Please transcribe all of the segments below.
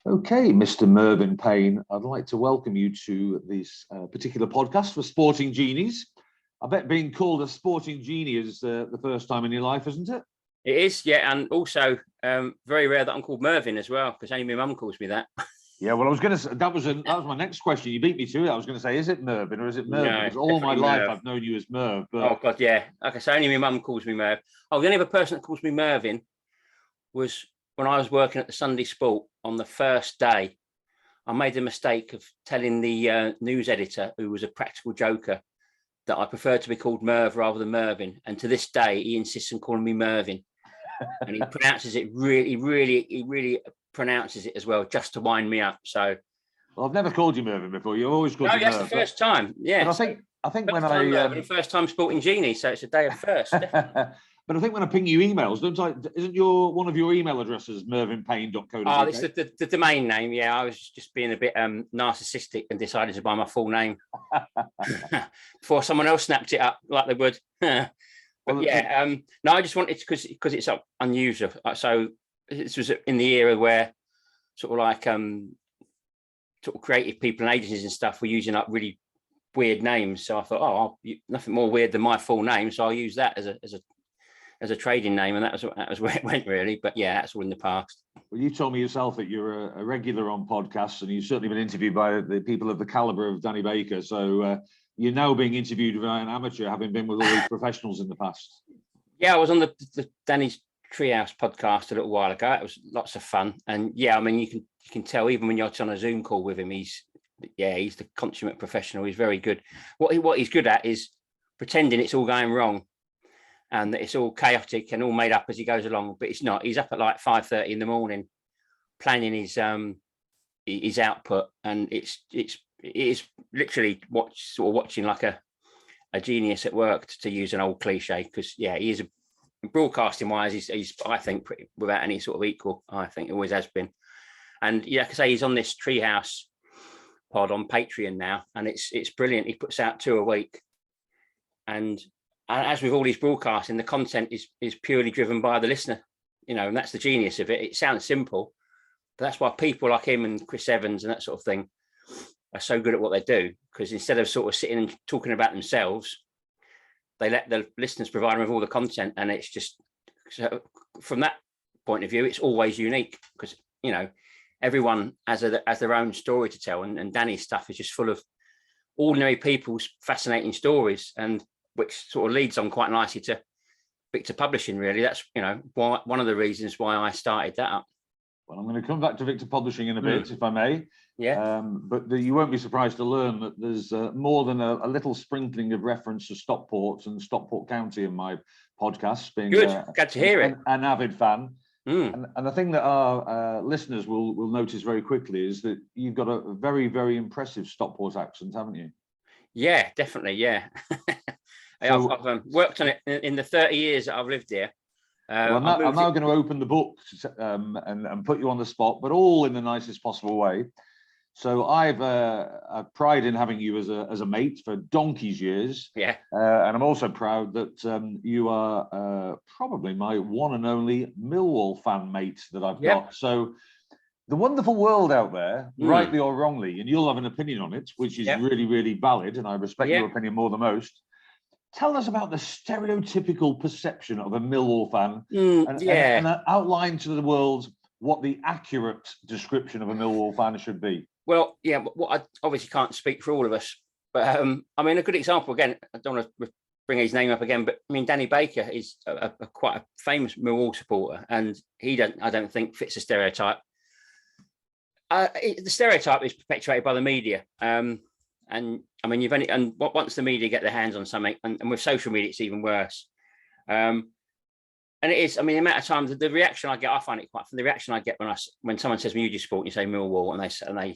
Okay, Mr. Merv Payne, I'd like to welcome you to this particular podcast for Sporting Genies. I bet being called a sporting genie is the first time in your life, isn't it? It is, yeah, and also very rare that I'm called Mervyn as well, because only my mum calls me that. Yeah, well, I was going to say that was my next question. You beat me to it. I was going to say, is it Mervyn or is it Merv? No, because all my life Merv. I've known you as Merv. But... Oh God, yeah. Like I say, only my mum calls me Merv. Oh, the only other person that calls me Mervyn was when I was working at the Sunday Sport on the first day. I made the mistake of telling the news editor, who was a practical joker, that I preferred to be called Merv rather than Mervyn. And to this day, he insists on calling me Mervyn. And he pronounces it really pronounces it as well, just to wind me up. So, well, I've never called you Mervyn before. You've always called me Merv. That's the first time. Yeah, but I think when first time sporting genie, so it's a day of first. But I think when I ping you emails, isn't one of your email addresses mervinpayne.co.uk? Oh, it's the domain name. Yeah, I was just being a bit narcissistic and decided to buy my full name before someone else snapped it up like they would. But yeah, no, I just wanted because it's unusual. So this was in the era where sort of like sort of creative people and agencies and stuff were using up really weird names. So I thought, nothing more weird than my full name, so I'll use that as a trading name, and that was where it went really. But yeah, that's all in the past. Well, you told me yourself that you're a regular on podcasts, and you've certainly been interviewed by the people of the caliber of Danny Baker. So you're now being interviewed by an amateur, having been with all these professionals in the past. Yeah, I was on the Danny's Treehouse podcast a little while ago. It was lots of fun, and yeah, I mean you can tell even when you're on a Zoom call with him, he's the consummate professional. He's very good. What he's good at is pretending it's all going wrong, and that it's all chaotic and all made up as he goes along. But it's not. He's up at like 5:30 in the morning, planning his output, and it is literally watching like a genius at work, to use an old cliche. Because yeah, he is broadcasting wise, he's I think pretty without any sort of equal. I think it always has been. And yeah, like I say, he's on this Treehouse pod on Patreon now, and it's brilliant. He puts out 2 a week, and as with all these broadcasting, the content is purely driven by the listener, and that's the genius of it. It sounds simple, but that's why people like him and Chris Evans and that sort of thing are so good at what they do, because instead of sort of sitting and talking about themselves, they let the listeners provide them with all the content. And it's just, so from that point of view, it's always unique, because everyone has their own story to tell, and Danny's stuff is just full of ordinary people's fascinating stories, and which sort of leads on quite nicely to Victor Publishing. Really, that's one of the reasons why I started that up. Well, I'm going to come back to Victor Publishing in a bit, if I may. Yeah. But you won't be surprised to learn that there's more than a little sprinkling of reference to Stockport and Stockport County in my podcast. Being good, glad to hear it. An avid fan. And the thing that our listeners will notice very quickly is that you've got a very, very impressive Stockport accent, haven't you? Yeah, definitely. Yeah. So, I've worked on it in the 30 years that I've lived here. Well, I'm now going to open the book and put you on the spot, but all in the nicest possible way. So I've pride in having you as a mate for donkey's years. Yeah. And I'm also proud that you are probably my one and only Millwall fan mate that I've got. So the wonderful world out there, rightly or wrongly, and you'll have an opinion on it, which is really, really valid, and I respect your opinion more than most. Tell us about the stereotypical perception of a Millwall fan, and outline to the world what the accurate description of a Millwall fan should be. Well, yeah, I obviously can't speak for all of us, but I mean, a good example, again, I don't want to bring his name up again, but I mean, Danny Baker is quite a famous Millwall supporter, and I don't think fits a stereotype. The stereotype is perpetuated by the media. And I mean, once the media get their hands on something, and with social media, it's even worse. And it is, I mean, the amount of times, the reaction I get, I find it quite funny. The reaction I get when someone says Muji Sport, and you say Millwall, and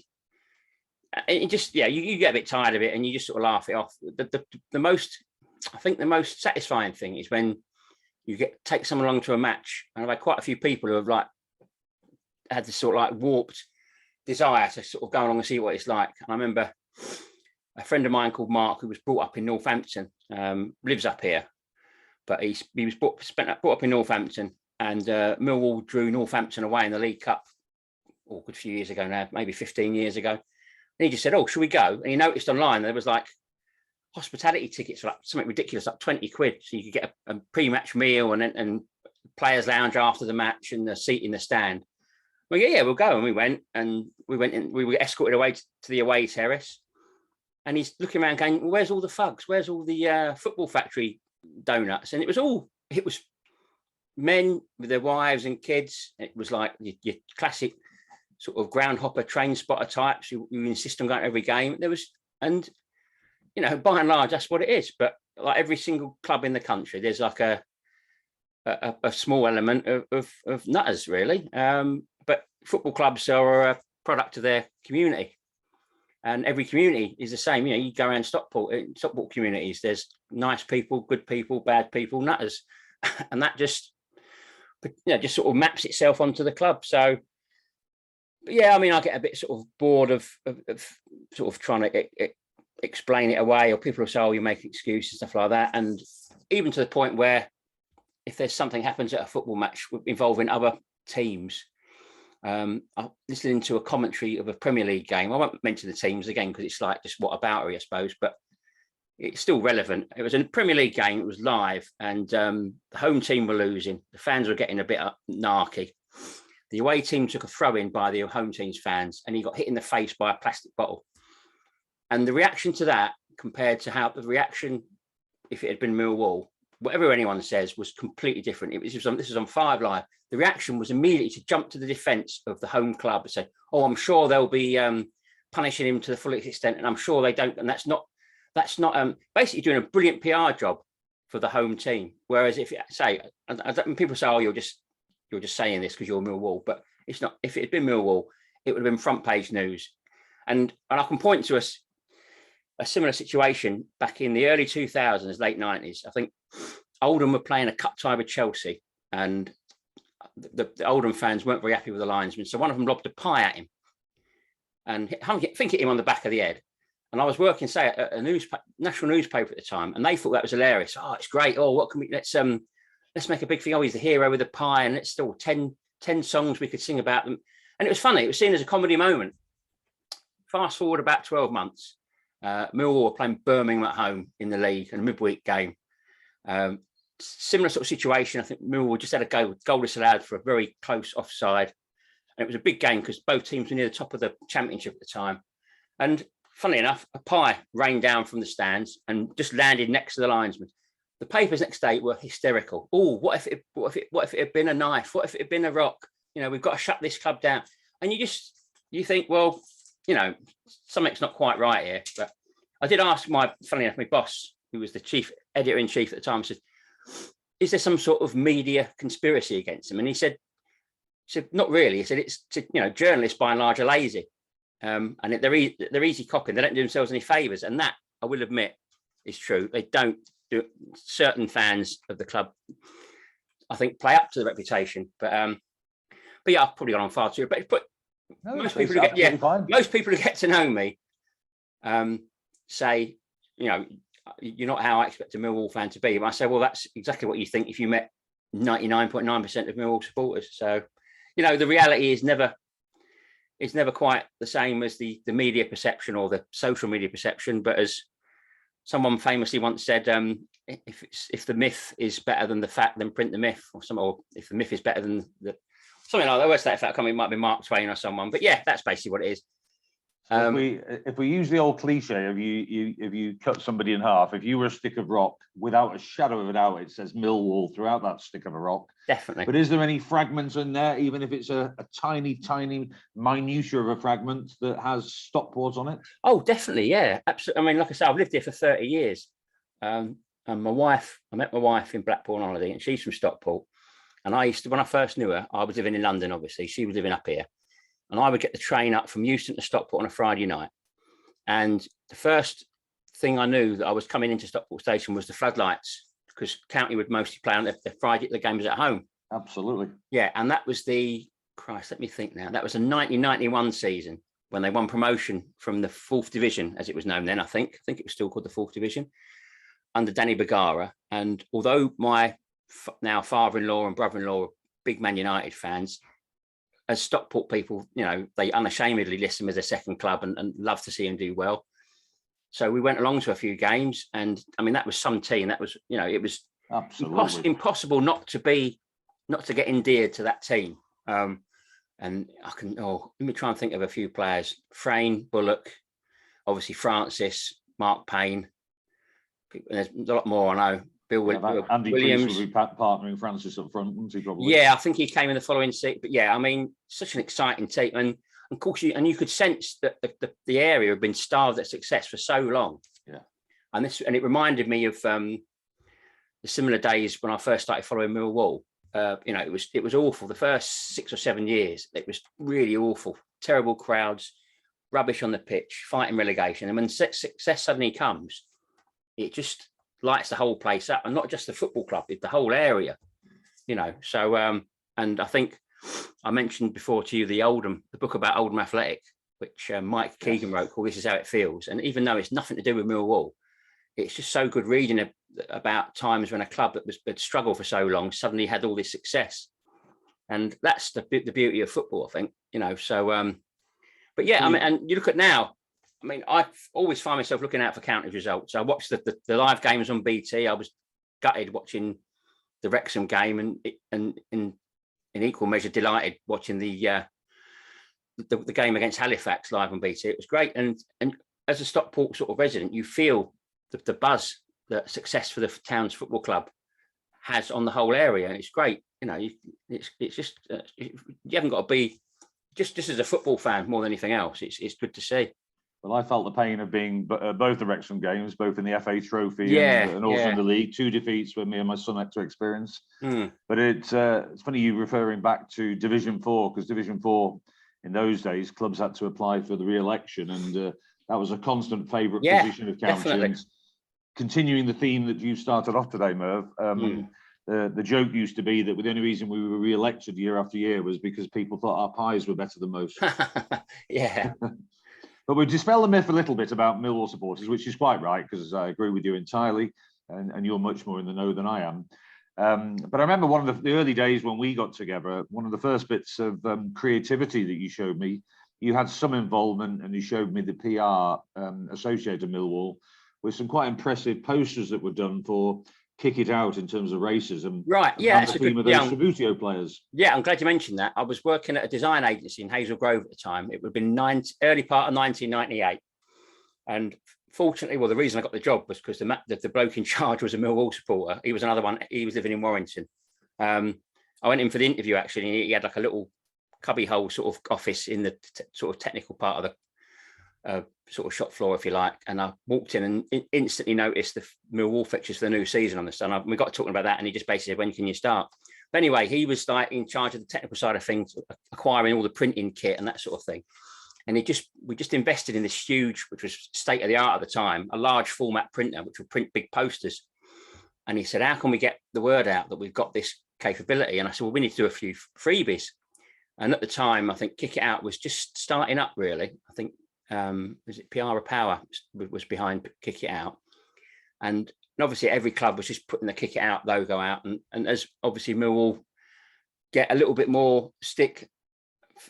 it just, you get a bit tired of it, and you just sort of laugh it off. I think the most satisfying thing is when you take someone along to a match, and I've had quite a few people who have had this sort of warped desire to sort of go along and see what it's like. And I remember a friend of mine called Mark, who was brought up in Northampton, lives up here, but he was brought up in Northampton, and Millwall drew Northampton away in the League Cup a good few years ago now, maybe 15 years ago. And he just said, "Oh, should we go?" And he noticed online there was like hospitality tickets for like something ridiculous, like 20 quid. So you could get a pre-match meal and players lounge after the match and the seat in the stand. Well, yeah, we'll go. And we went in, we were escorted away to the away terrace. And he's looking around going, well, where's all the fugs? Where's all the football factory donuts? And it was men with their wives and kids. It was like your classic sort of groundhopper train spotter types who insist on going to every game. And you know, by and large, that's what it is. But like every single club in the country, there's like a small element of nutters, really. But football clubs are a product of their community. And every community is the same. You know, you go around Stockport communities, there's nice people, good people, bad people, nutters. And that just sort of maps itself onto the club. So, yeah, I mean, I get a bit sort of bored of sort of trying to explain it away, or people will say, "Oh, you make excuses," stuff like that. And even to the point where if there's something happens at a football match involving other teams, I'm listening to a commentary of a Premier League game. I won't mention the teams again because it's like just whataboutery, I suppose, but it's still relevant. It was a Premier League game. It was live, and the home team were losing. The fans were getting a bit narky. The away team took a throw in by the home team's fans, and he got hit in the face by a plastic bottle. And the reaction to that, compared to how the reaction if it had been Millwall, whatever anyone says, was completely different. This was on 5 Live. The reaction was immediately to jump to the defence of the home club and say, "Oh, I'm sure they'll be punishing him to the fullest extent, and I'm sure they don't." And that's not basically doing a brilliant PR job for the home team. Whereas if you say, when people say, "Oh, you're just saying this because you're Millwall," but it's not. If it had been Millwall, it would have been front page news. And I can point to a similar situation back in the early 2000s, late 90s. I think Oldham were playing a cup tie with Chelsea, and the Oldham fans weren't very happy with the linesman. So one of them lobbed a pie at him and hit him on the back of the head. And I was working, say, at a national newspaper at the time, and they thought that was hilarious. "Oh, it's great. Oh, what can we, let's make a big thing. Oh, he's the hero with the pie, and let's still 10 songs we could sing about them." And it was funny. It was seen as a comedy moment. Fast forward about 12 months. Millwall were playing Birmingham at home in the league, in a midweek game. Similar sort of situation. I think Millwall just had a goal disallowed for a very close offside. And it was a big game because both teams were near the top of the championship at the time. And funny enough, a pie rained down from the stands and just landed next to the linesman. The papers next day were hysterical. "Oh, what if it had been a knife? What if it had been a rock? You know, we've got to shut this club down." And you think, well, you know, something's not quite right here. But I did ask my boss, who was the chief editor-in-chief at the time, said, "Is there some sort of media conspiracy against him?" And he said, "Not really." He said, "It's, you know, journalists by and large are lazy, and they're easy copying. They don't do themselves any favors." And that, I will admit, is true. They don't do. Certain fans of the club, I think, play up to the reputation. But yeah, I've probably gone on far too. But No, most people who get to know me say, you know, "You're not how I expect a Millwall fan to be." And I say, well, that's exactly what you think if you met 99.9% of Millwall supporters. So, you know, the reality is never quite the same as the media perception or the social media perception. But as someone famously once said, if the myth is better than the fact, then print the myth, or if the myth is better than something like that. I always say that it might be Mark Twain or someone, but yeah, that's basically what it is. If we use the old cliche of you cut somebody in half, if you were a stick of rock, without a shadow of a doubt, it says Millwall throughout that stick of a rock. Definitely. But is there any fragments in there, even if it's a tiny minutiae of a fragment that has Stockport on it? Oh, definitely, yeah, absolutely. I mean, like I said, I've lived here for 30 years, and I met my wife in Blackpool on holiday, and she's from Stockport. And when I first knew her, I was living in London, obviously. She was living up here. And I would get the train up from Euston to Stockport on a Friday night. And the first thing I knew that I was coming into Stockport Station was the floodlights, because County would mostly play on the Friday, the games at home. Absolutely. Yeah, and that was let me think now. That was a 1991 season when they won promotion from the 4th Division, as it was known then, I think. I think it was still called the 4th Division, under Danny Bergara. And although my now father-in-law and brother-in-law were big Man United fans, as Stockport people, they unashamedly list them as a second club and love to see them do well. So we went along to a few games, and I mean, that was some team. That was, it was absolutely impossible not to get endeared to that team. And let me try and think of a few players: Frayne, Bullock, obviously Francis, Merv Payne. There's a lot more I know. Andy Williams Priest will be partnering Francis up front, wouldn't he? Probably. Yeah, I think he came in the following seat. But yeah, I mean, such an exciting team, and of course, you could sense that the area had been starved at success for so long. Yeah, and it reminded me of the similar days when I first started following Millwall. It was awful. The first 6 or 7 years, it was really awful. Terrible crowds, rubbish on the pitch, fighting relegation. And when success suddenly comes, it just lights the whole place up, and not just the football club, it's the whole area. So and I think I mentioned before to you the book about Oldham Athletic, which Mike Keegan wrote, called This Is How It Feels. And even though it's nothing to do with Millwall, it's just so good reading about times when a club that had struggled for so long suddenly had all this success. And that's the beauty of football, I think. So but yeah, I mean, and you look at now, I mean, I always find myself looking out for county results. I watched the live games on BT. I was gutted watching the Wrexham game, and in equal measure delighted watching the game against Halifax live on BT. It was great, and as a Stockport sort of resident, you feel the buzz that success for the town's football club has on the whole area, and it's great. It's just you haven't got to be just as a football fan more than anything else. It's good to see. Well, I felt the pain of being both the Wrexham games, both in the FA Trophy and also in the league. 2 defeats where me and my son had to experience. But it's funny you referring back to Division 4, because Division 4 in those days, clubs had to apply for the re-election, and that was a constant favourite position of county. And continuing the theme that you started off today, Merv, the joke used to be that the only reason we were re-elected year after year was because people thought our pies were better than most. Yeah. But we dispel the myth a little bit about Millwall supporters, which is quite right, because I agree with you entirely, and you're much more in the know than I am. But I remember one of the early days when we got together, one of the first bits of creativity that you showed me, you had some involvement, and you showed me the PR associated with Millwall with some quite impressive posters that were done for Kick It Out in terms of racism. Right, yeah. And the theme of those Tributio players. Yeah, I'm glad you mentioned that. I was working at a design agency in Hazel Grove at the time. It would have been early part of 1998. And fortunately, well, the reason I got the job was because the bloke in charge was a Millwall supporter. He was another one. He was living in Warrington. I went in for the interview, actually, and he had like a little cubbyhole sort of office in the sort of technical part of the sort of shop floor, if you like. And I walked in and instantly noticed the Millwall fixtures for the new season on the stand. We got talking about that, and he just basically said, when can you start? But anyway, he was like in charge of the technical side of things, acquiring all the printing kit and that sort of thing. And we just invested in this huge, which was state of the art at the time, a large format printer, which would print big posters. And he said, how can we get the word out that we've got this capability? And I said, well, we need to do a few freebies. And at the time, I think Kick It Out was just starting up, really. I think, was it PR Power was behind Kick It Out. And obviously every club was just putting the Kick It Out logo out. And as obviously Millwall get a little bit more stick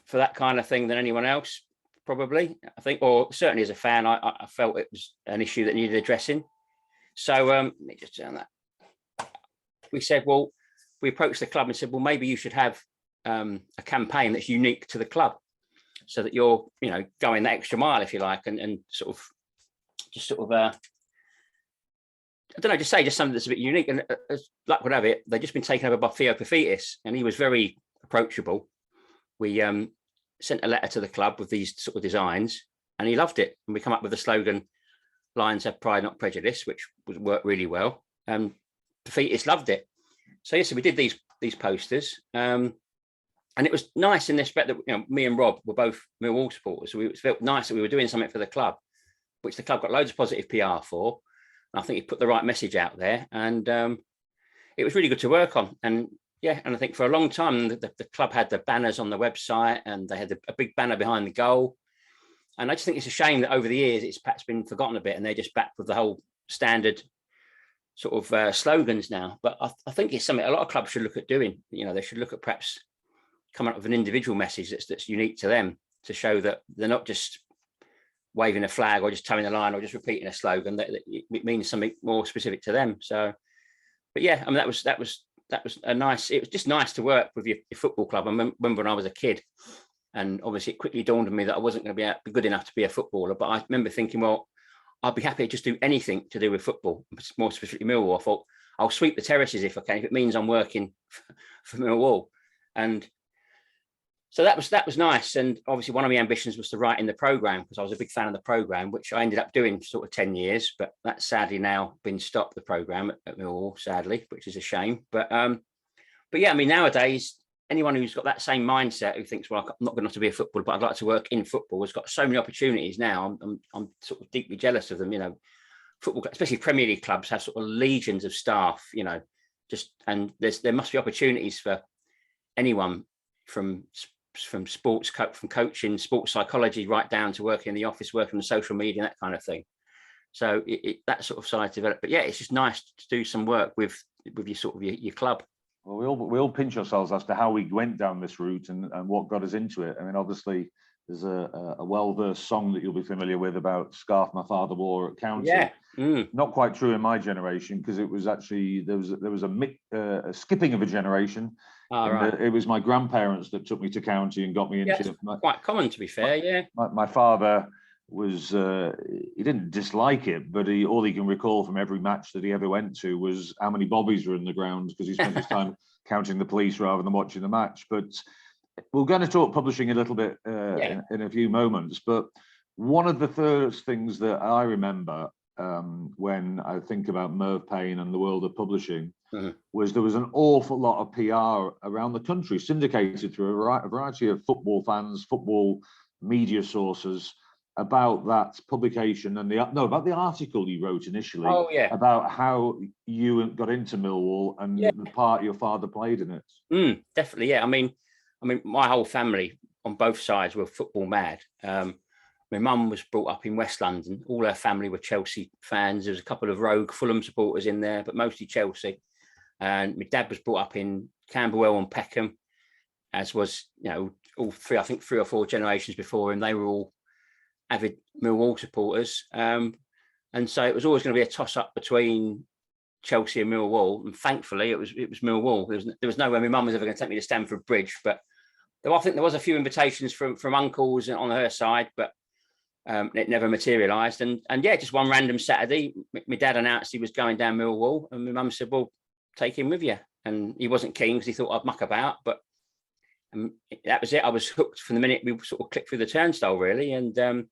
for that kind of thing than anyone else, probably, I think, or certainly as a fan, I felt it was an issue that needed addressing. So let me just turn that. We said, well, we approached the club and said, well, maybe you should have a campaign that's unique to the club, so that you're, going the extra mile, if you like, and sort of, I don't know, just something that's a bit unique. And as luck would have it, they've just been taken over by Theo Pafitis, and he was very approachable. We sent a letter to the club with these sort of designs, and he loved it. And we come up with the slogan, Lions have pride, not prejudice, which would work really well. Pafitis loved it. So yes, so we did these posters. And it was nice in the respect that, me and Rob were both Millwall supporters. So it felt nice that we were doing something for the club, which the club got loads of positive PR for. And I think he put the right message out there. And it was really good to work on. And yeah, and I think for a long time, the club had the banners on the website, and they had a big banner behind the goal. And I just think it's a shame that over the years, it's perhaps been forgotten a bit, and they're just back with the whole standard sort of slogans now. But I think it's something a lot of clubs should look at doing. They should look at perhaps come up with an individual message that's unique to them, to show that they're not just waving a flag or just towing a line or just repeating a slogan, that it means something more specific to them. So, but yeah, I mean, that was a nice, it was just nice to work with your football club. I remember when I was a kid, and obviously it quickly dawned on me that I wasn't going to be good enough to be a footballer, but I remember thinking, well, I'd be happy to just do anything to do with football, more specifically Millwall. I thought, I'll sweep the terraces if I can, if it means I'm working for Millwall. And so that was nice. And obviously one of my ambitions was to write in the programme, because I was a big fan of the programme, which I ended up doing sort of 10 years, but that's sadly now been stopped, the programme at Millwall, sadly, which is a shame. But yeah, I mean, nowadays, anyone who's got that same mindset, who thinks, well, I'm not going to have to be a footballer, but I'd like to work in football, has got so many opportunities now. I'm sort of deeply jealous of them. You know, football, especially Premier League clubs, have sort of legions of staff, you know, and there must be opportunities for anyone from sports, from coaching, sports psychology, right down to working in the office, working on social media, that kind of thing. So that sort of side developed. But yeah, it's just nice to do some work with your sort of your club. Well, we all pinch ourselves as to how we went down this route and what got us into it. I mean, obviously, there's a well-versed song that you'll be familiar with about "Scarf My Father Wore at County." Yeah. Not quite true in my generation, because it was actually there was a skipping of a generation. Right. It was my grandparents that took me to county and got me into it. Quite common, to be fair. Yeah. My father was he didn't dislike it, but all he can recall from every match that he ever went to was how many bobbies were in the ground, because he spent his time counting the police rather than watching the match. But we're going to talk publishing a little bit in a few moments. But one of the first things that I remember when I think about Merv Payne and the world of publishing was there was an awful lot of PR around the country, syndicated through a variety of football fans, football media sources, about that publication and about the article you wrote initially. Oh, yeah. About how you got into Millwall and the part your father played in it. Definitely, yeah. I mean, my whole family on both sides were football mad. My mum was brought up in West London. All her family were Chelsea fans. There was a couple of rogue Fulham supporters in there, but mostly Chelsea. And my dad was brought up in Camberwell and Peckham, as was, you know, all three, I think 3 or 4 generations before him. They were all avid Millwall supporters. And so it was always going to be a toss-up between Chelsea and Millwall. And thankfully, it was Millwall. There was no way my mum was ever going to take me to Stamford Bridge. But I think there was a few invitations from uncles on her side, but it never materialised. And yeah, just one random Saturday, my dad announced he was going down Millwall, and my mum said, well, take him with you. And he wasn't keen because he thought I'd muck about, but that was it. I was hooked from the minute we sort of clicked through the turnstile, really. And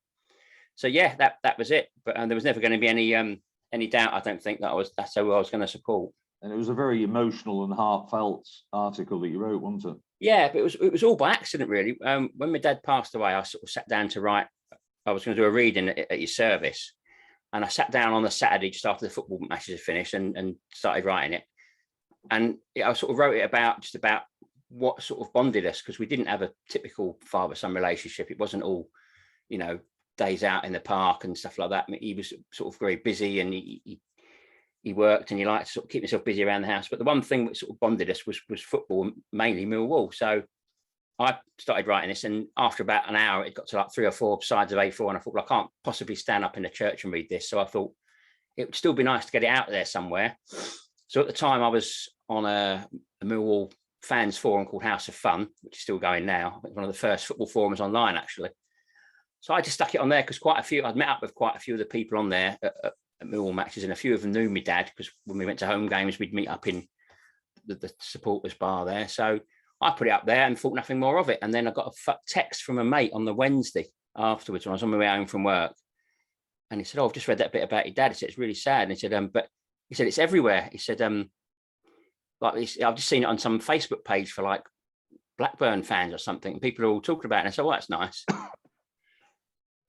so yeah, that was it. But there was never going to be any doubt, I don't think, that's who I was going to support. And it was a very emotional and heartfelt article that you wrote, wasn't it? Yeah, but it was all by accident, really. When my dad passed away, I sort of sat down to write. I was going to do a reading at your service, and I sat down on the Saturday just after the football matches had finished and started writing it. And I sort of wrote it about what sort of bonded us, because we didn't have a typical father-son relationship. It wasn't all, you know, days out in the park and stuff like that. I mean, he was sort of very busy, and he worked, and he liked to sort of keep himself busy around the house. But the one thing that sort of bonded us was football, mainly Millwall. So I started writing this, and after about an hour, it got to like 3 or 4 sides of A4, and I thought, well, I can't possibly stand up in a church and read this. So I thought it would still be nice to get it out there somewhere. So at the time, I was on a Millwall fans forum called House of Fun, which is still going now. I think one of the first football forums online, actually. So I just stuck it on there because I'd met up with quite a few of the people on there at Millwall matches, and a few of them knew me dad, because when we went to home games, we'd meet up in the supporters bar there. So I put it up there and thought nothing more of it. And then I got a text from a mate on the Wednesday afterwards when I was on my way home from work. And he said, I've just read that bit about your dad. He said, it's really sad. And he said, but he said, it's everywhere. He said, I've just seen it on some Facebook page for like Blackburn fans or something. And people are all talking about it. And I said, well, that's nice.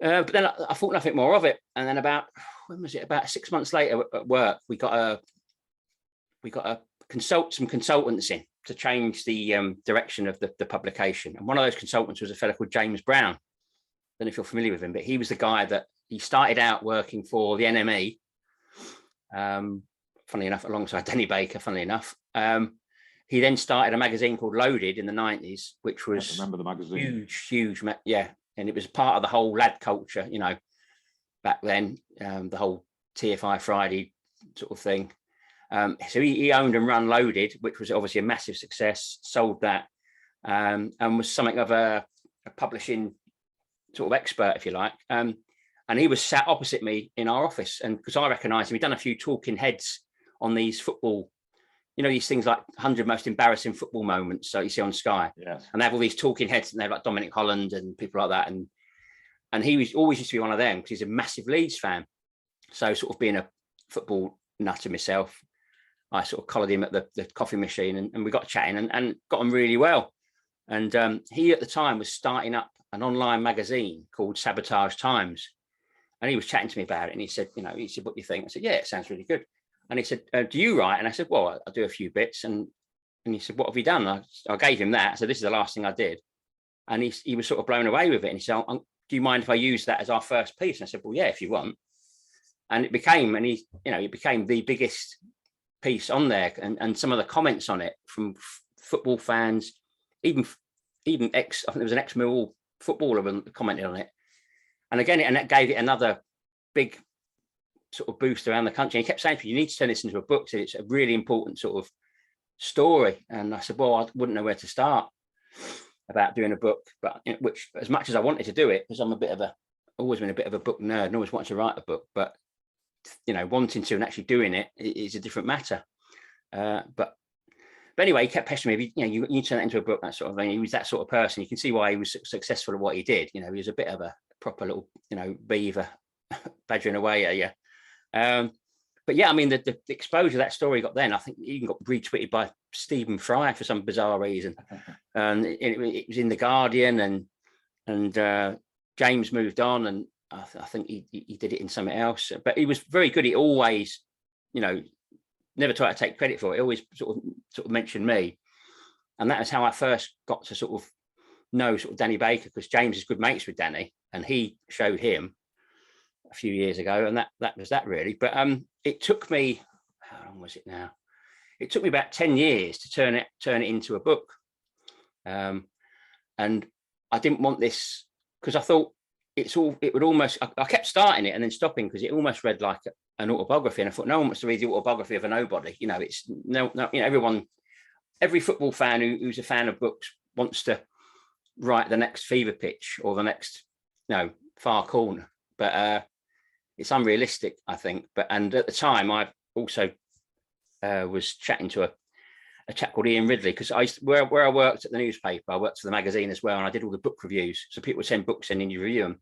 But then I thought nothing more of it. And then about 6 months later at work, we got some consultants in to change the direction of the publication. And one of those consultants was a fellow called James Brown. I don't know if you're familiar with him, but he was the guy that he started out working for the NME, funnily enough, alongside Danny Baker, funnily enough. And he then started a magazine called Loaded in the 90s, which was I remember the magazine. huge, yeah. And it was part of the whole lad culture, you know, back then, the whole TFI Friday sort of thing. So he owned and ran Loaded, which was obviously a massive success, sold that, and was something of a publishing sort of expert, if you like. And he was sat opposite me in our office, and because I recognised him, he'd done a few talking heads on these football, you know, these things like 100 most embarrassing football moments, so you see on Sky. Yes. And they have all these talking heads, and they're like Dominic Holland and people like that. And he was always used to be one of them because he's a massive Leeds fan. So sort of being a football nutter myself, I sort of collared him at the coffee machine, and we got chatting and got on really well. And he at the time was starting up an online magazine called Sabotage Times. And he was chatting to me about it, and he said, what do you think? I said, yeah, it sounds really good. And he said, do you write? And I said, well, I do a few bits. And he said, what have you done? I gave him that. So this is the last thing I did. And he was sort of blown away with it. And he said, do you mind if I use that as our first piece? And I said, well, yeah, if you want. And it became, it became the biggest piece on there. And some of the comments on it from football fans, even I think there was an ex-Millwall footballer commented on it. And again, and that gave it another big sort of boost around the country. And he kept saying, you need to turn this into a book. So it's a really important sort of story. And I said, well, I wouldn't know where to start about doing a book, but which, as much as I wanted to do it, because I'm always been a bit of a book nerd and always wanted to write a book, but wanting to and actually doing it is a different matter. But anyway, he kept pestering me. You need to turn that into a book, that sort of thing. He was that sort of person. You can see why he was successful at what he did. He was a bit of a proper little, beaver badgering away at you. But yeah, I mean, the exposure that story got then, I think it even got retweeted by Stephen Fry for some bizarre reason. And it was in The Guardian, and James moved on, and I think he did it in something else. But he was very good. He always, never tried to take credit for it. He always sort of mentioned me. And that is how I first got to sort of know sort of Danny Baker, because James is good mates with Danny, and he showed him a few years ago, and that was that really. But it took me, how long was it now? It took me about 10 years to turn it into a book. And I didn't want this, because I thought it would almost, I kept starting it and then stopping, because it almost read like an autobiography, and I thought no one wants to read the autobiography of a nobody. It's no, every football fan who's a fan of books wants to write the next fever pitch or the next far corner, but it's unrealistic, I think. And at the time, I also was chatting to a chap called Ian Ridley, because where I worked at the newspaper, I worked for the magazine as well, and I did all the book reviews. So people would send books in and you review them.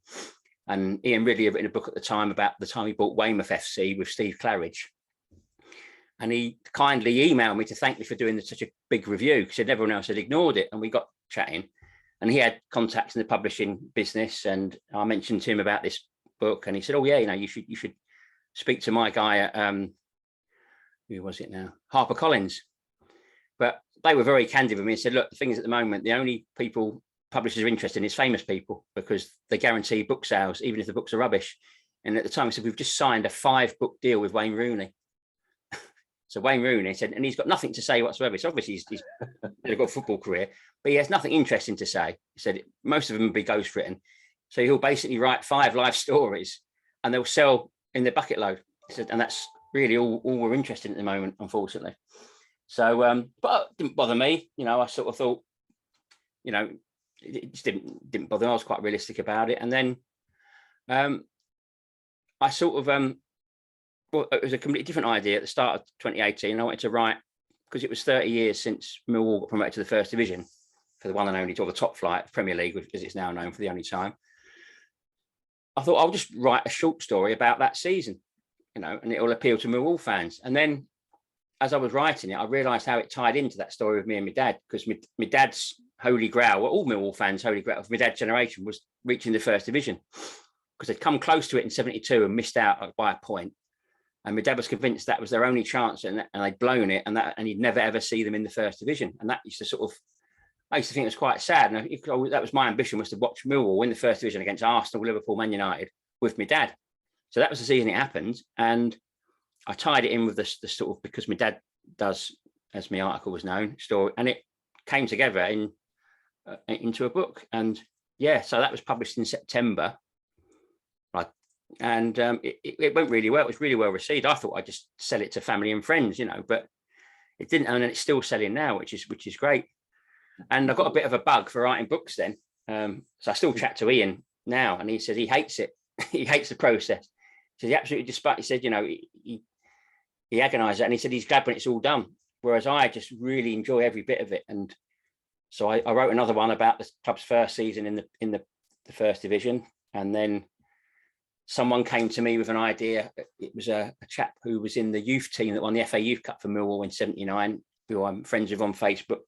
And Ian Ridley had written a book at the time about the time he bought Weymouth FC with Steve Claridge. And he kindly emailed me to thank me for doing such a big review, because everyone else had ignored it. And we got chatting, and he had contacts in the publishing business. And I mentioned to him about this book, and he said, oh yeah, you should speak to my guy at who was it now, HarperCollins. But they were very candid with me and said, look, the thing is, at the moment, the only people publishers are interested in is famous people, because they guarantee book sales even if the books are rubbish. And at the time I said, we've just signed a 5-book deal with Wayne Rooney. So Wayne Rooney said, and he's got nothing to say whatsoever. So obviously he's got a football career, but he has nothing interesting to say. He said most of them will be ghostwritten. So he'll basically write 5 life stories and they'll sell in their bucket load. He said, and that's really all we're interested in at the moment, unfortunately. So, but it didn't bother me. I sort of thought, it just didn't bother me. I was quite realistic about it. And then I sort of, it was a completely different idea at the start of 2018. I wanted to write, because it was 30 years since Millwall got promoted to the first division for the one and only, or the top flight, Premier League, as it's now known, for the only time. I thought I'll just write a short story about that season, and it will appeal to Millwall fans. And then as I was writing it, I realised how it tied into that story with me and my dad, because my dad's holy grail, all Millwall fans' holy grail of my dad's generation, was reaching the first division, because they'd come close to it in 72 and missed out by a point. And my dad was convinced that was their only chance, and they'd blown it, and he'd never ever see them in the first division. And that used to I used to think it was quite sad. And that was my ambition, was to watch Millwall win the first division against Arsenal, Liverpool, Man United with my dad. So that was the season it happened. And I tied it in with the sort of, because my dad does as my article was known, story, and it came together into a book. And yeah, so that was published in September. And it went really well. It was really well received. I thought I'd just sell it to family and friends, but it didn't, and it's still selling now, which is great. And I got a bit of a bug for writing books then. So I still chat to Ian now, and he says he hates it. He hates the process. So he absolutely despite. He said, he agonized it, and he said he's glad when it's all done. Whereas I just really enjoy every bit of it. And so I wrote another one about the club's first season in the first division, and then someone came to me with an idea. It was a chap who was in the youth team that won the FA Youth Cup for Millwall in '79, who I'm friends with on Facebook.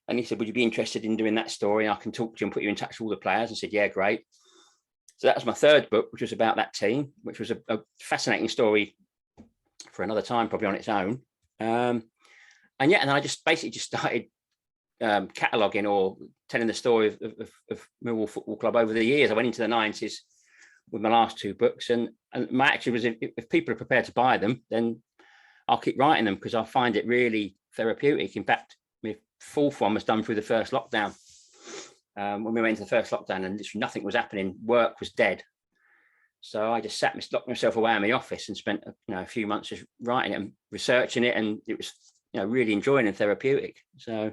And he said, would you be interested in doing that story? I can talk to you and put you in touch with all the players. I said, yeah, great. So that was my third book, which was about that team, which was a fascinating story for another time, probably on its own. And then I just basically started cataloguing or telling the story of Millwall Football Club over the years. I went into the 90s with my last two books, and my attitude was, if people are prepared to buy them, then I'll keep writing them, because I find it really therapeutic. In fact, my fourth one was done through the first lockdown. When we went into the first lockdown and literally nothing was happening, work was dead. So I just locked myself away in my office and spent a few months just writing it and researching it, and it was really enjoying and therapeutic. So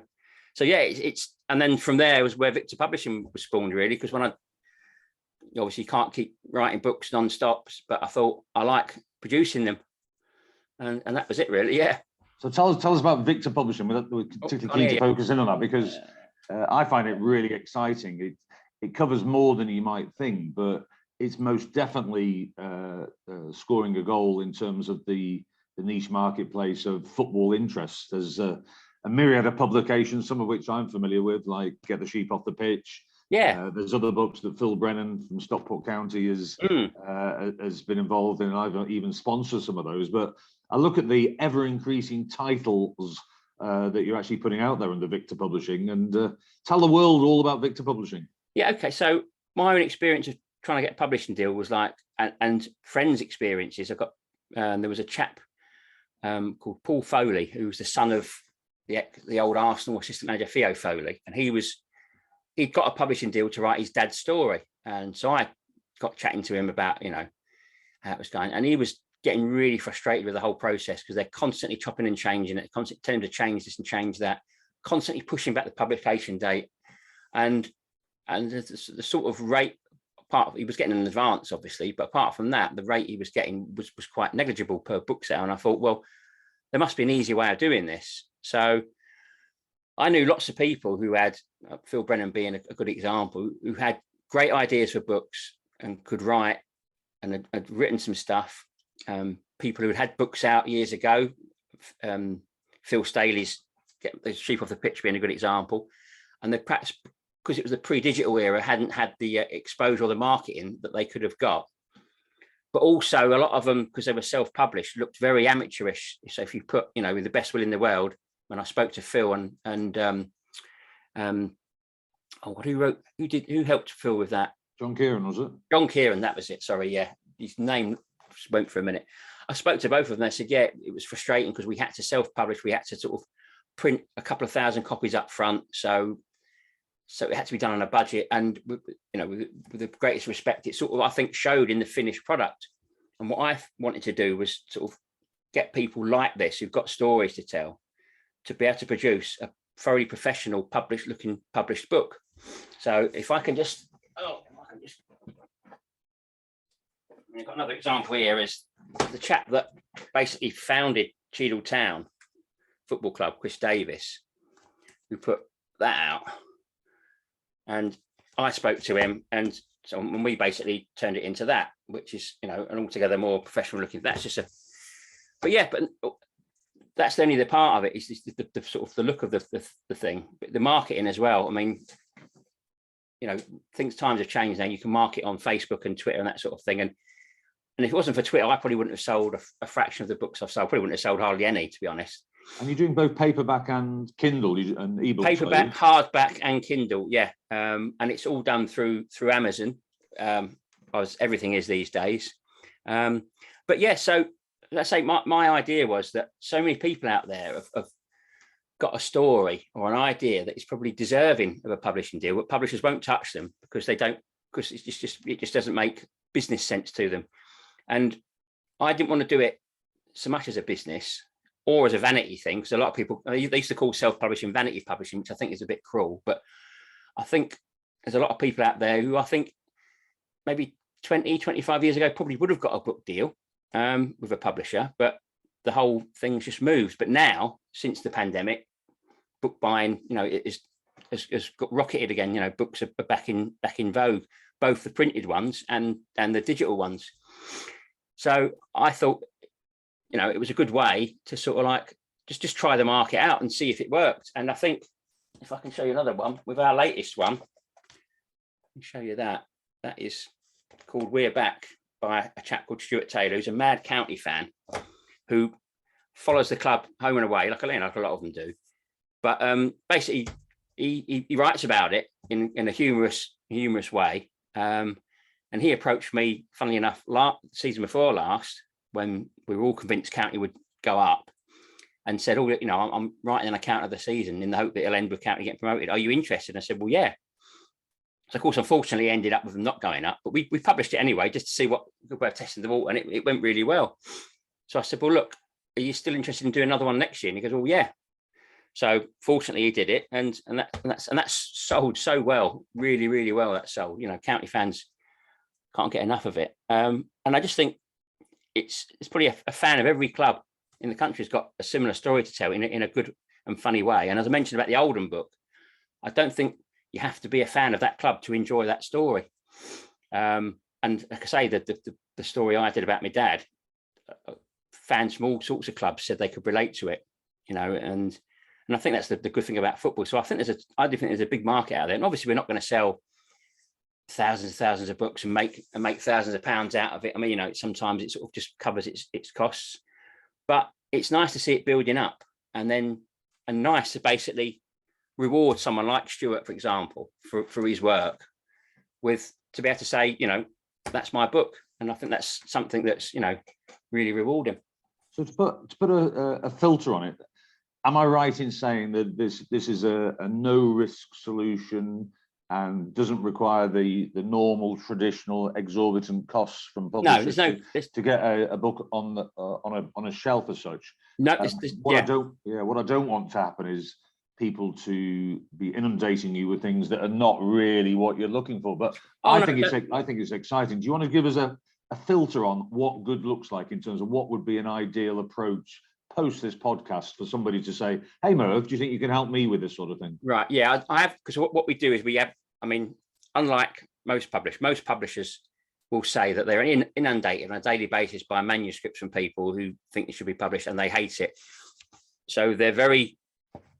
yeah, it's and then from there was where Victor Publishing was spawned, really, because when I obviously can't keep writing books non-stop, but I thought I like producing them, and that was it, really. Yeah. So tell us about Victor Publishing. We're particularly keen to focus in on that, because I find it really exciting. It covers more than you might think, but it's most definitely scoring a goal in terms of the niche marketplace of football interest. There's a myriad of publications, some of which I'm familiar with, like Get the Sheep Off the Pitch. Yeah. There's other books that Phil Brennan from Stockport County has been involved in, and I've even sponsored some of those. But I look at the ever-increasing titles that you're actually putting out there under Victor Publishing, and tell the world all about Victor Publishing. Yeah, okay. So my own experience of trying to get a publishing deal was like, and friends' experiences. I got there was a chap called Paul Foley, who was the son of the old Arsenal assistant manager Theo Foley, and he'd got a publishing deal to write his dad's story. And so I got chatting to him about, how it was going. And he was getting really frustrated with the whole process, because they're constantly chopping and changing it, constantly telling him to change this and change that, constantly pushing back the publication date. And the sort of rate, he was getting an advance, obviously, but apart from that, the rate he was getting was quite negligible per book sale. And I thought, well, there must be an easier way of doing this. So I knew lots of people who had, Phil Brennan being a good example, who had great ideas for books and could write and had written some stuff. People who had books out years ago, Phil Staley's Get the Sheep Off the Pitch being a good example. And they perhaps, because it was the pre-digital era, hadn't had the exposure or the marketing that they could have got. But also a lot of them, because they were self-published, looked very amateurish. So if you put, with the best will in the world, when I spoke to Phil who helped Phil with that? John Kieran, was it? John Kieran, that was it. Sorry, yeah. His name went for a minute. I spoke to both of them. They said, yeah, it was frustrating because we had to self-publish. We had to sort of print a couple of thousand copies up front. So it had to be done on a budget. And, with the greatest respect, it sort of, I think, showed in the finished product. And what I wanted to do was sort of get people like this, who've got stories to tell, to be able to produce a thoroughly professional published book. So if I can just, I've got another example here, is the chap that basically founded Cheadle Town Football Club, Chris Davis, who put that out. And I spoke to him, and so when we basically turned it into that, which is, an altogether more professional looking. That's just but that's only the part of it. Is the sort of the look of the thing, but the marketing as well. I mean, times have changed now. You can market on Facebook and Twitter and that sort of thing. And if it wasn't for Twitter, I probably wouldn't have sold a fraction of the books I've sold. Probably wouldn't have sold hardly any, to be honest. And you're doing both paperback and Kindle and ebooks. Paperback, hardback, and Kindle, yeah. And it's all done through Amazon, as everything is these days. But yeah, so let's say my idea was that so many people out there have got a story or an idea that is probably deserving of a publishing deal, but publishers won't touch them because they don't, because it just doesn't make business sense to them. And I didn't want to do it so much as a business or as a vanity thing, because a lot of people, they used to call self-publishing vanity publishing, which I think is a bit cruel. But I think there's a lot of people out there who I think maybe 20, 25 years ago probably would have got a book deal with a publisher, but the whole thing's just moved. But now, since the pandemic, book buying, you know, has got rocketed again. You know, books are back in vogue, both the printed ones and the digital ones. So I thought, you know, it was a good way to sort of like just try the market out and see if it worked. And I think if I can show you another one with our latest one, I'll show you that. That is called We're Back by a chap called Stuart Taylor, who's a mad county fan who follows the club home and away, like a lot of them do. But basically, he writes about it in a humorous way. And he approached me, funnily enough, season before last, when we were all convinced County would go up, and said, "Oh, you know, I'm writing an account of the season in the hope that it'll end with County getting promoted. Are you interested?" And I said, "Well, yeah." So, of course, unfortunately, ended up with them not going up, but we published it anyway just to see what we're testing the water, and it went really well. So I said, "Well, look, are you still interested in doing another one next year?" And he goes, "Well, yeah." So fortunately, he did it, and that's sold so well, really, really well. That sold. You know, County fans can't get enough of it, and I just think it's probably a fan of every club in the country has got a similar story to tell in a good and funny way. And as I mentioned about the Oldham book, I don't think you have to be a fan of that club to enjoy that story. And like I say, the story I did about my dad, fans from all sorts of clubs said they could relate to it, you know, and I think that's the good thing about football. So I do think there's a big market out there, and obviously we're not going to sell thousands and thousands of books and make thousands of pounds out of it. I mean, you know, sometimes it sort of just covers its costs, but it's nice to see it building up, and nice to basically reward someone like Stuart, for example, for his work, to be able to say, you know, that's my book. And I think that's something that's, you know, really rewarding. So to put a filter on it, am I right in saying that this is a no risk solution and doesn't require the normal traditional exorbitant costs from publishers to get a book on a shelf as such? No, what I don't want to happen is people to be inundating you with things that are not really what you're looking for. But I think it's exciting. Do you want to give us a filter on what good looks like in terms of what would be an ideal approach post this podcast for somebody to say, "Hey Merv, do you think you can help me with this sort of thing?" Right. Yeah, I have, because what we do is we have, I mean, unlike most publishers will say that they're inundated on a daily basis by manuscripts from people who think it should be published and they hate it. So they're very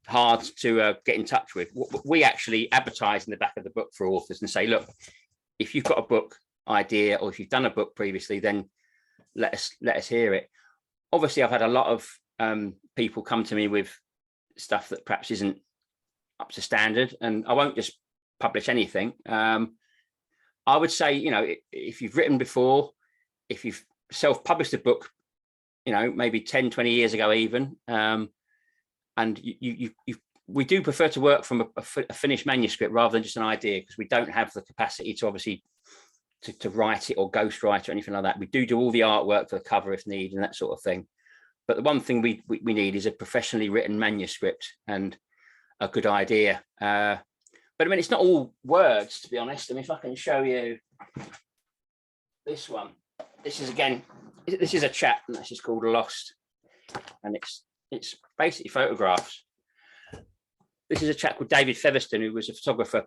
hard to get in touch with. We actually advertise in the back of the book for authors and say, look, if you've got a book idea or if you've done a book previously, then let us hear it. Obviously, I've had a lot of people come to me with stuff that perhaps isn't up to standard, and I won't just publish anything. I would say, you know, if you've written before, if you've self-published a book, you know, maybe 10, 20 years ago even, and we do prefer to work from a finished manuscript rather than just an idea, because we don't have the capacity to obviously to write it or ghostwrite or anything like that. We do all the artwork for the cover if needed and that sort of thing. But the one thing we need is a professionally written manuscript and a good idea. But I mean, it's not all words, to be honest. I mean, if I can show you this one, this is a chap, and this is called Lost, and it's basically photographs. This is a chap called David Featherstone, who was a photographer,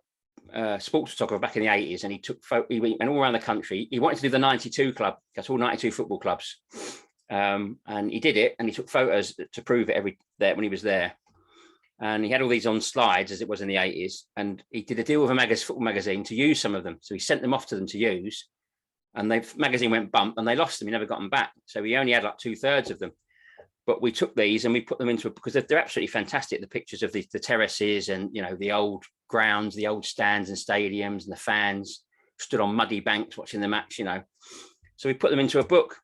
sports photographer back in the 80s, and he went all around the country. He wanted to do the 92 club, that's all 92 football clubs, and he did it, and he took photos to prove it when he was there. And he had all these on slides, as it was in the 80s, and he did a deal with a football magazine to use some of them. So he sent them off to them to use, and the magazine went bump, and they lost them. He never got them back. So he only had like 2/3 of them. But we took these and we put them into because they're absolutely fantastic. The pictures of the terraces and, you know, the old grounds, the old stands and stadiums, and the fans stood on muddy banks watching the match, you know. So we put them into a book.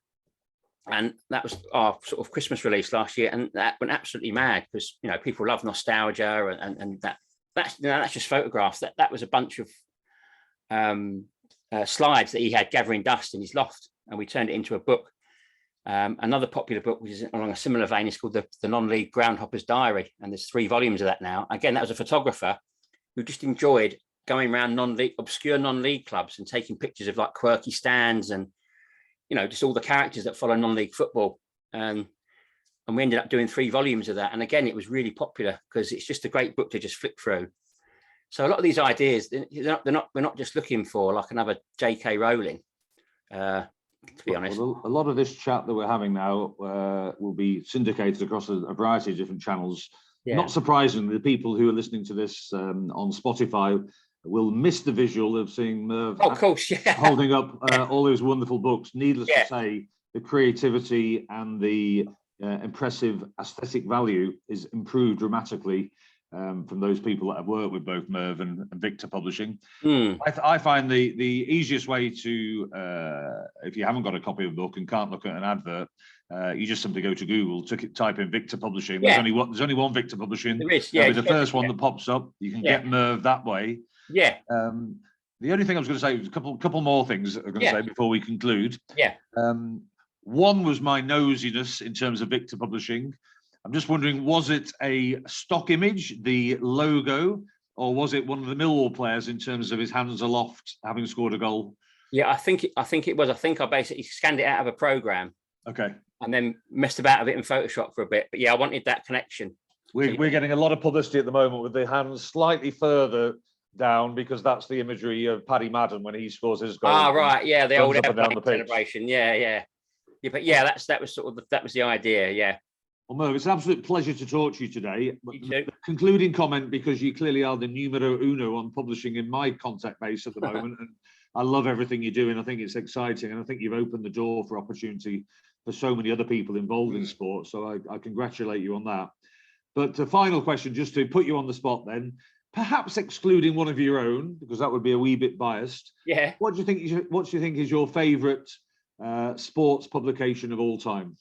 And that was our sort of Christmas release last year, and that went absolutely mad because people love nostalgia, and that's just photographs. That was a bunch of slides that he had gathering dust in his loft, and we turned it into a book. Another popular book, which is along a similar vein, is called the Non-League Groundhopper's Diary, and there's 3 volumes of that now. Again, that was a photographer who just enjoyed going around obscure non-league clubs and taking pictures of like quirky stands and just all the characters that follow non-league football. And we ended up doing 3 volumes of that. And again, it was really popular because it's just a great book to just flick through. So a lot of these ideas, we're not just looking for like another J.K. Rowling, to be honest. Well, a lot of this chat that we're having now will be syndicated across a variety of different channels. Yeah. Not surprisingly, the people who are listening to this on Spotify will miss the visual of seeing Merv of course, yeah. holding up all those wonderful books. Needless to say, the creativity and the impressive aesthetic value is improved dramatically from those people that have worked with both Merv and Victor Publishing. I find the easiest way to, if you haven't got a copy of a book and can't look at an advert, you just simply go to Google, type in Victor Publishing. Yeah. There's only one Victor Publishing. There is, That'll be the first one that pops up. You can get Merv that way. Yeah. The only thing I was going to say was a couple more things that I'm going to say before we conclude. Yeah. One was my nosiness in terms of Victor Publishing. I'm just wondering, was it a stock image, the logo, or was it one of the Millwall players in terms of his hands aloft having scored a goal? Yeah, I think it was. I think I basically scanned it out of a program. Okay. And then messed about a bit in Photoshop for a bit. But yeah, I wanted that connection. We're getting a lot of publicity at the moment with the hands slightly further down because that's the imagery of Paddy Madden when he scores his goal. Ah, right, yeah, the old airplane celebration. Yeah, but yeah, that was the idea. Yeah. Well, Merv, it's an absolute pleasure to talk to you today. The concluding comment, because you clearly are the numero uno on publishing in my contact base at the moment, and I love everything you do, and I think it's exciting, and I think you've opened the door for opportunity for so many other people involved in sport. So I congratulate you on that. But a final question, just to put you on the spot then, perhaps excluding one of your own, because that would be a wee bit biased. Yeah. What do you think is your favourite sports publication of all time?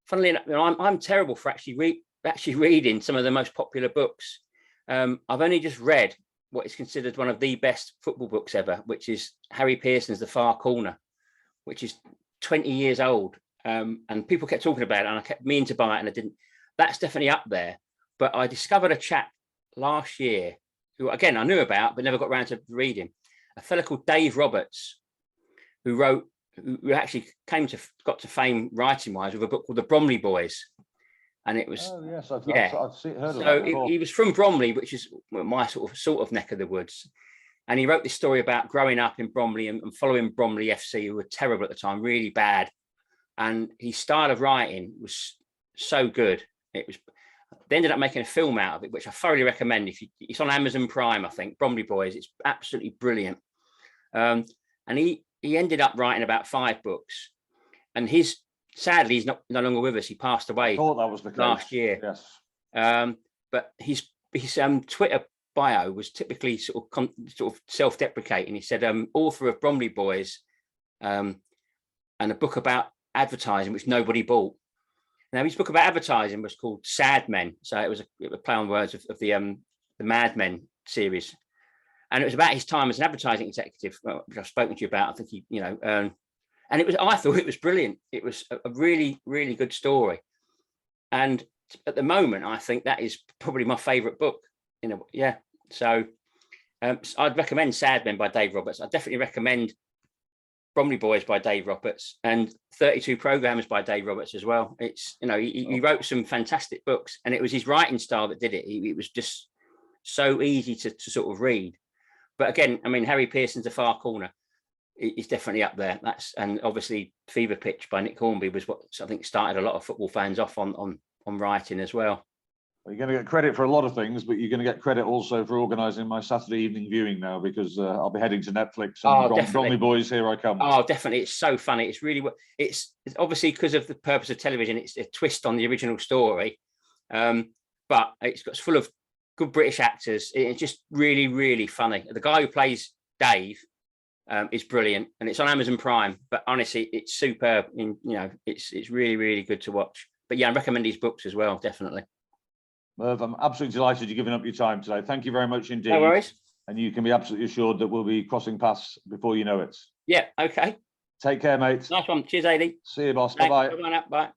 Funnily enough, I'm terrible for actually reading some of the most popular books. I've only just read what is considered one of the best football books ever, which is Harry Pearson's The Far Corner, which is 20 years old. And people kept talking about it, and I kept meaning to buy it, and I didn't. That's definitely up there. But I discovered a chap last year who, again, I knew about, but never got around to reading. A fella called Dave Roberts, who actually got to fame writing-wise with a book called The Bromley Boys. And it was... Oh, yes, I've heard of that before. He was from Bromley, which is my sort of neck of the woods. And he wrote this story about growing up in Bromley and following Bromley FC, who were terrible at the time, really bad. And his style of writing was so good. They ended up making a film out of it, which I thoroughly recommend. It's on Amazon Prime, I think. Bromley Boys. It's absolutely brilliant. And he ended up writing about 5 books. And sadly, he's no longer with us. He passed away. I thought that was the case last year. Yes. But his Twitter bio was typically sort of self-deprecating. He said, author of Bromley Boys, and a book about advertising which nobody bought. Now, his book about advertising was called Sad Men, so it was a play on words of the Mad Men series, and it was about his time as an advertising executive, which I've spoken to you about. I think and I thought it was brilliant. It was a really, really good story, and at the moment, I think that is probably my favourite book. So I'd recommend Sad Men by Dave Roberts. I'd definitely recommend Bromley Boys by Dave Roberts, and 32 Programs by Dave Roberts as well. It's he wrote some fantastic books, and it was his writing style that did it. It was just so easy to sort of read. But again, I mean, Harry Pearson's The Far Corner is definitely up there. And obviously Fever Pitch by Nick Hornby was what I think started a lot of football fans off on writing as well. Well, you're going to get credit for a lot of things, but you're going to get credit also for organising my Saturday evening viewing now, because I'll be heading to Netflix. And Bromley Boys, here I come. Oh, definitely. It's so funny. It's obviously because of the purpose of television, it's a twist on the original story. But it's full of good British actors. It's just really, really funny. The guy who plays Dave It's brilliant, and it's on Amazon Prime. But honestly, it's superb. It's really, really good to watch. But yeah, I recommend these books as well, definitely. Merv, I'm absolutely delighted you're giving up your time today. Thank you very much indeed. No worries. And you can be absolutely assured that we'll be crossing paths before you know it. Yeah. Okay. Take care, mate. Nice one. Cheers, Adi. See you, boss. Bye-bye. Bye.